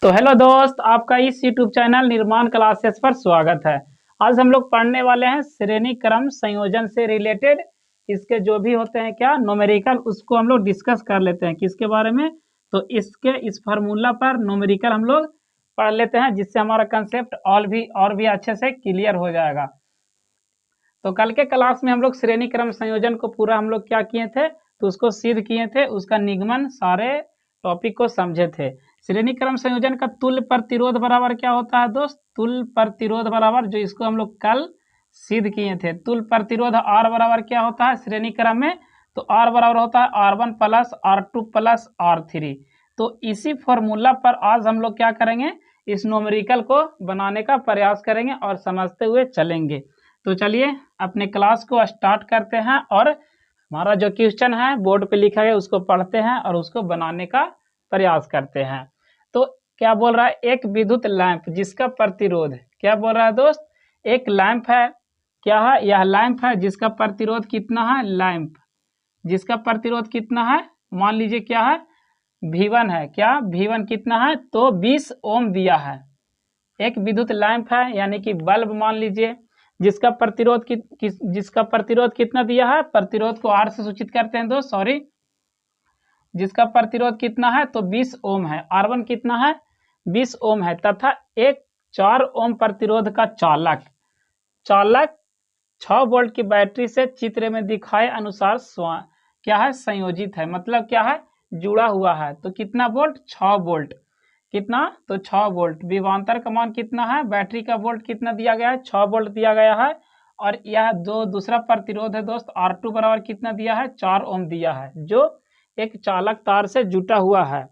तो हेलो दोस्त, आपका इस यूट्यूब चैनल निर्माण क्लासेस पर स्वागत है। आज हम लोग पढ़ने वाले हैं श्रेणी क्रम संयोजन से रिलेटेड। इसके जो भी होते हैं क्या न्यूमेरिकल, उसको हम लोग डिस्कस कर लेते हैं। किसके बारे में? तो इस फार्मूला पर न्यूमेरिकल हम लोग पढ़ लेते हैं, जिससे हमारा कंसेप्ट और भी अच्छे से क्लियर हो जाएगा। तो कल के क्लास में हम लोग श्रेणी क्रम संयोजन को पूरा हम लोग क्या किए थे, तो उसको सिद्ध किए थे, उसका निगमन सारे टॉपिक को समझे थे। श्रेणी क्रम संयोजन का तुल्य प्रतिरोध बराबर क्या होता है दोस्त? तुल्य प्रतिरोध बराबर, जो इसको हम लोग कल सिद्ध किए थे, तुल्य प्रतिरोध आर बराबर क्या होता है श्रेणी क्रम में? तो आर बराबर होता है R1 plus R2 plus R3। तो इसी फॉर्मूला पर आज हम लोग क्या करेंगे, इस न्यूमेरिकल को बनाने का प्रयास करेंगे और समझते हुए चलेंगे। तो चलिए अपने क्लास को स्टार्ट करते हैं और हमारा जो क्वेश्चन है बोर्ड पे लिखा है उसको पढ़ते हैं और उसको बनाने का प्रयास करते हैं। तो क्या बोल रहा है, एक विद्युत लैंप जिसका प्रतिरोध, क्या बोल रहा है दोस्त, एक लैंप है, क्या है, यह लैंप है जिसका प्रतिरोध कितना है, लैंप जिसका प्रतिरोध कितना है, मान लीजिए क्या है, V1 है, क्या V1 कितना है, तो 20 ओम दिया है। एक विद्युत लैंप है यानी कि बल्ब मान लीजिए, जिसका प्रतिरोध जिसका प्रतिरोध कितना दिया है, प्रतिरोध को R से सूचित करते हैं दोस्त, सॉरी, जिसका प्रतिरोध कितना है तो 20 ओम है, R1 कितना है 20 ओम है, तथा एक 4 ओम प्रतिरोध का चालक 6 वोल्ट की बैटरी से चित्र में दिखाए अनुसार क्या है, संयोजित है, मतलब क्या है, जुड़ा हुआ है। तो कितना वोल्ट, 6 वोल्ट, कितना, तो 6 वोल्ट। विभवांतर का मान कितना है, बैटरी का वोल्ट कितना दिया गया है, 6 वोल्ट दिया गया है। और यह दूसरा प्रतिरोध है दोस्त R2 बराबर कितना दिया है, 4 ओम दिया है, जो एक चालक तार से जुटा हुआ है।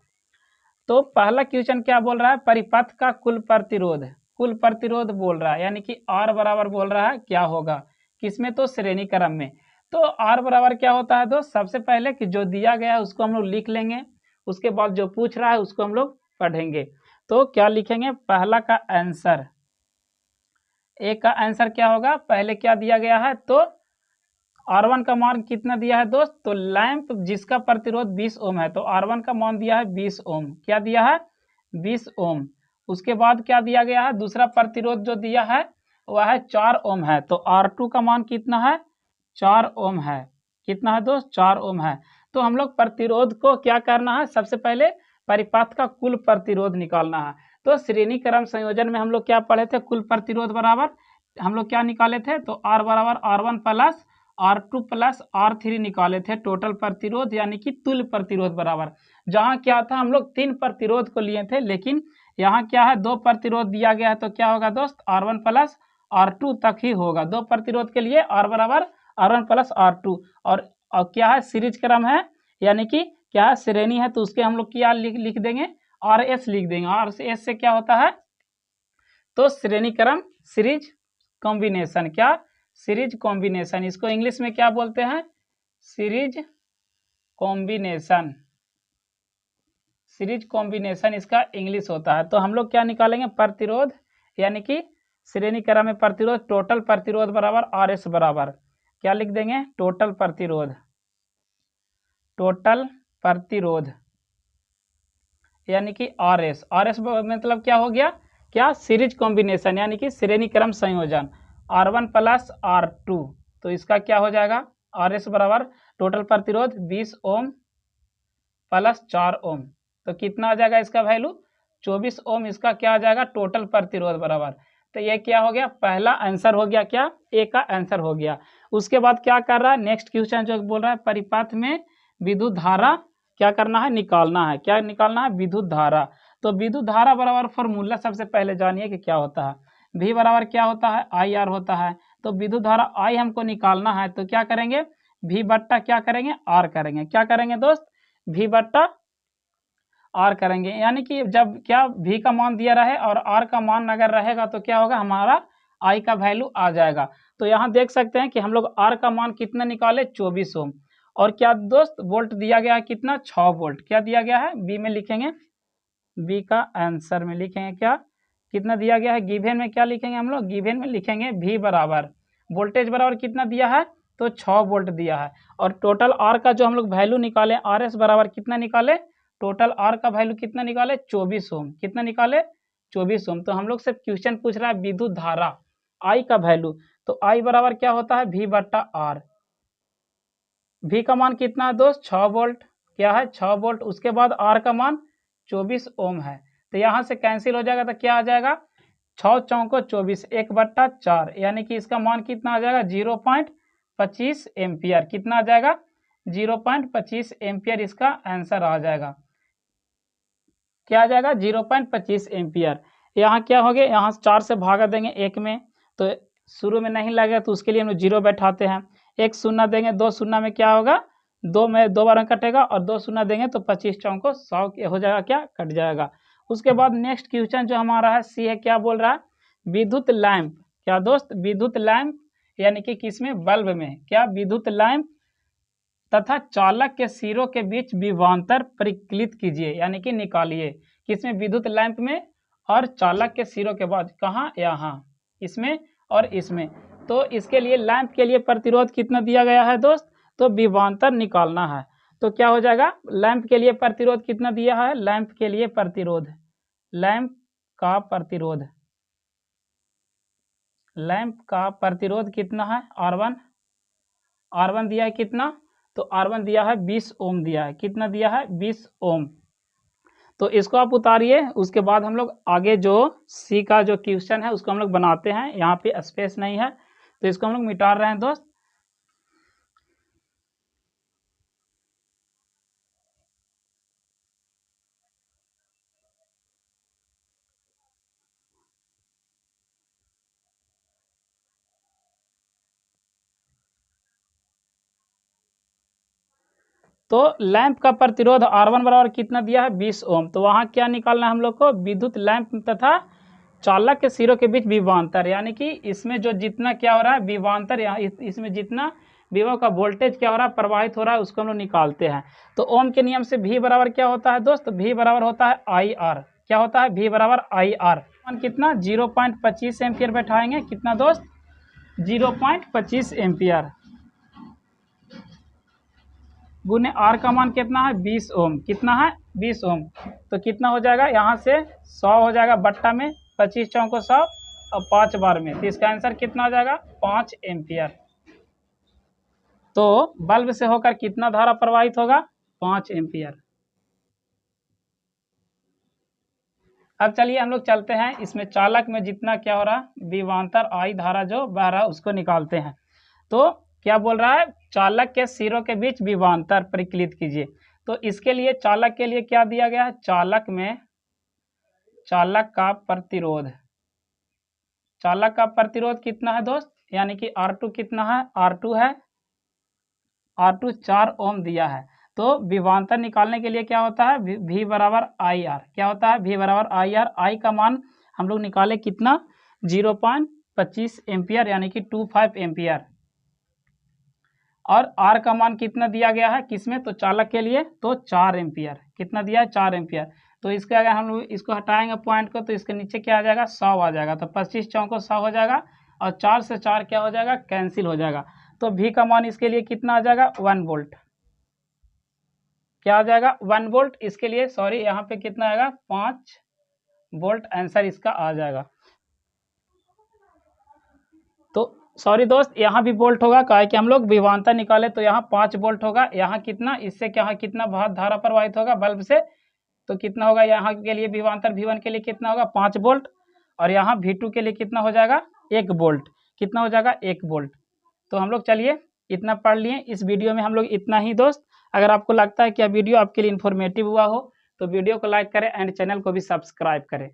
तो पहला क्वेश्चन क्या बोल रहा है, परिपथ का कुल प्रतिरोध बोल रहा है, यानी कि R बराबर बोल रहा है क्या होगा, किसमें, तो श्रेणी क्रम में। तो R बराबर क्या होता है दोस्त, सबसे पहले कि जो दिया गया है उसको हम लोग लिख लेंगे, उसके बाद जो पूछ रहा है उसको हम लोग पढ़ेंगे। तो क्या लिखेंगे, पहला का आंसर, एक का आंसर क्या होगा, पहले क्या दिया गया है, तो R1 का मान कितना दिया है दोस्त, तो लैंप जिसका प्रतिरोध 20 ओम है, तो R1 का मान दिया है 20 ओम, क्या दिया है 20 ओम। उसके बाद क्या दिया गया है, दूसरा प्रतिरोध जो दिया है वह है 4 ओम है, तो R2 का मान कितना है, 4 ओम है, कितना है दोस्त, 4 ओम है। तो हम लोग प्रतिरोध को क्या करना है, सबसे पहले परिपथ का कुल प्रतिरोध निकालना है। तो श्रेणी क्रम संयोजन में हम लोग क्या पढ़े थे, कुल प्रतिरोध बराबर हम लोग क्या निकाले थे, तो R बराबर R1 plus R2 plus R3 निकाले थे, टोटल प्रतिरोध यानी कि तुल्य प्रतिरोध बराबर। जहाँ क्या था, हम लोग 3 प्रतिरोध को लिए थे, लेकिन यहाँ क्या है, 2 प्रतिरोध दिया गया है, तो क्या होगा दोस्त, R1 प्लस R2 तक ही होगा। 2 प्रतिरोध के लिए R बराबर R1 प्लस R2। और क्या है, सीरीज क्रम है यानी कि क्या है, श्रेणी है, तो उसके हम लोग क्या लिख देंगे, RS लिख देंगे। RS से क्या होता है, तो श्रेणी क्रम, सीरीज कॉम्बिनेशन, क्या, सीरीज कॉम्बिनेशन, इसको इंग्लिश में क्या बोलते हैं, सीरीज कॉम्बिनेशन, सीरीज कॉम्बिनेशन इसका इंग्लिश होता है। तो हम लोग क्या निकालेंगे, प्रतिरोध यानी कि श्रेणी क्रम में प्रतिरोध, टोटल प्रतिरोध बराबर RS बराबर क्या लिख देंगे, टोटल प्रतिरोध, टोटल प्रतिरोध यानी कि RS मतलब क्या हो गया, क्या, सीरीज कॉम्बिनेशन यानी कि श्रेणी क्रम संयोजन, R1 प्लस R2। तो इसका क्या हो जाएगा, RS बराबर टोटल प्रतिरोध 20 ओम प्लस 4 ओम, तो कितना आ जाएगा इसका वैल्यू, 24 ओम इसका क्या आ जाएगा, टोटल प्रतिरोध बराबर। तो ये क्या हो गया, पहला आंसर हो गया, क्या, ए का आंसर हो गया। उसके बाद क्या कर रहा है, नेक्स्ट क्वेश्चन जो बोल रहा है, परिपथ में विद्युत धारा क्या करना है, निकालना है, क्या निकालना है, विद्युत धारा। तो विद्युत धारा बराबर फॉर्मूला सबसे पहले जानिए कि क्या होता है, V बराबर क्या होता है, IR होता है। तो विद्युत धारा I हमको निकालना है, तो क्या करेंगे, V बट्टा क्या करेंगे, R करेंगे, क्या करेंगे दोस्त, V बट्टा R करेंगे, यानी कि जब क्या V का मान दिया रहे और R का मान अगर रहेगा तो क्या होगा, हमारा I का वैल्यू आ जाएगा। तो यहाँ देख सकते हैं कि हम लोग R का मान कितना निकाले, 24 ओम, और क्या दोस्त, वोल्ट दिया गया है कितना, 6 वोल्ट, क्या दिया गया है, बी में लिखेंगे, बी का आंसर में लिखेंगे क्या, कितना दिया गया है, गिवन में क्या लिखेंगे हम लोग, गिवन में लिखेंगे V बराबर वोल्टेज बराबर कितना दिया है, तो 6 वोल्ट दिया है। और टोटल R का जो हम लोग वैल्यू निकाले, RS बराबर कितना निकाले, टोटल आर का वैल्यू कितना निकाले 24 ओम, कितना निकाले 24 ओम। तो हम लोग से क्वेश्चन पूछ रहा है विद्युत धारा आई का वैल्यू, तो आई बराबर क्या होता है V बट्टा आर। V का मान कितना है दोस्त 6 वोल्ट, क्या है 6 वोल्ट। उसके बाद R का मान 24 ओम है, तो यहाँ से कैंसिल हो जाएगा, तो क्या आ जाएगा 6 चौको 24 1/4, यानी कि इसका मान कितना आ जाएगा 0.25 एम्पियर। कितना आ जाएगा 0.25 एम्पियर, इसका आंसर आ जाएगा। क्या आ जाएगा 0.25 एम्पियर। यहाँ क्या हो गया, यहाँ 4 से भागा देंगे 1 में, तो शुरू में नहीं लगेगा, तो उसके लिए हम 0 बैठाते हैं। 1 शून्य देंगे, 2 शून्य में क्या होगा 2 में 2 बार कटेगा, और 2 शून्य देंगे तो 25 चौको 100 हो जाएगा, क्या कट जाएगा। उसके बाद नेक्स्ट क्वेश्चन जो हमारा है सी है, क्या बोल रहा है विद्युत लैंप, क्या दोस्त विद्युत लैंप यानी कि किसमें बल्ब में, क्या विद्युत लैंप तथा चालक के सिरों के बीच विभवांतर परिकलित कीजिए, यानी कि निकालिए। किसमें विद्युत लैंप में और चालक के सिरों के बाद, कहाँ यहाँ इसमें और इसमें। तो इसके लिए लैंप के लिए प्रतिरोध कितना दिया गया है दोस्त, तो विभवांतर निकालना है। तो क्या हो जाएगा लैंप के लिए प्रतिरोध कितना दिया है, लैंप के लिए प्रतिरोध, लैंप का प्रतिरोध, लैंप का प्रतिरोध कितना है R1, R1 दिया है कितना, तो R1 दिया है 20 ओम दिया है, कितना दिया है 20 ओम। तो इसको आप उतारिए, उसके बाद हम लोग आगे जो सी का जो क्वेश्चन है उसको हम लोग बनाते हैं। यहाँ पे स्पेस नहीं है तो इसको हम लोग मिटा रहे हैं दोस्त। तो लैंप का प्रतिरोध R1 बराबर कितना दिया है 20 ओम। तो वहाँ क्या निकालना है हम लोग को, विद्युत लैंप तथा चालक के सिरों के बीच विभवांतर, यानी कि इसमें जो जितना क्या हो रहा है विभवांतर, यहाँ इसमें जितना विभव का वोल्टेज क्या हो रहा है प्रवाहित हो रहा है उसको हम लोग निकालते हैं। तो ओम के नियम से V बराबर क्या होता है दोस्त, V बराबर होता है IR, क्या होता है V बराबर IR। कितना 0.25 एम्पियर बैठाएंगे, कितना दोस्त 0.25 एम्पियर गुने R का मान कितना है 20 ओम, कितना है 20 ओम। तो कितना हो जाएगा, यहाँ से 100 हो जाएगा बट्टा में 25 चौको 100 और 5 बार में, तो इसका आंसर कितना आ जाएगा 5 एम्पियर। तो बल्ब से होकर कितना धारा प्रवाहित होगा 5 एम्पियर। अब चलिए हम लोग चलते हैं इसमें चालक में जितना क्या हो रहा है विभवांतर आई धारा जो बह रहा है उसको निकालते हैं। तो क्या बोल रहा है चालक के सिरों के बीच विभवांतर परिकलित कीजिए। तो इसके लिए चालक के लिए क्या दिया गया है, चालक में चालक का प्रतिरोध, चालक का प्रतिरोध कितना है दोस्त, यानी कि R2 कितना है, R2 है R2 4 ओम दिया है। तो विभवांतर निकालने के लिए क्या होता है V बराबर IR, क्या होता है V बराबर IR। I का मान हम लोग निकाले कितना 0.25 एम्पियर, यानी कि 25 एम्पियर, और R का मान कितना दिया गया है किसमें, तो चालक के लिए तो 4 एम्पियर, कितना दिया है 4 एम्पियर। तो इसका अगर हम लोग इसको हटाएंगे पॉइंट को तो इसके नीचे क्या आ जाएगा 100 आ जाएगा, तो 25 चौको 100 हो जाएगा, और 4 से 4 क्या हो जाएगा कैंसिल हो जाएगा। तो V का मान इसके लिए कितना आ जाएगा 1 वोल्ट, क्या आ जाएगा 1 वोल्ट। इसके लिए सॉरी यहाँ पे कितना आएगा 5 वोल्ट, आंसर इसका आ जाएगा। तो सॉरी दोस्त यहाँ भी वोल्ट होगा, कहा कि हम लोग विभवांतर निकाले तो यहाँ 5 वोल्ट होगा। यहाँ कितना, इससे क्या कितना बहुत धारा प्रवाहित होगा बल्ब से, तो कितना होगा यहाँ के लिए विभवांतर V1 के लिए कितना होगा 5 वोल्ट, और यहाँ V2 के लिए कितना हो जाएगा 1 वोल्ट, कितना हो जाएगा 1 वोल्ट। तो हम लोग चलिए इतना पढ़ लिए इस वीडियो में, हम लोग इतना ही दोस्त। अगर आपको लगता है कि यह वीडियो आपके लिए इन्फॉर्मेटिव हुआ हो तो वीडियो को लाइक करें एंड चैनल को भी सब्सक्राइब करें।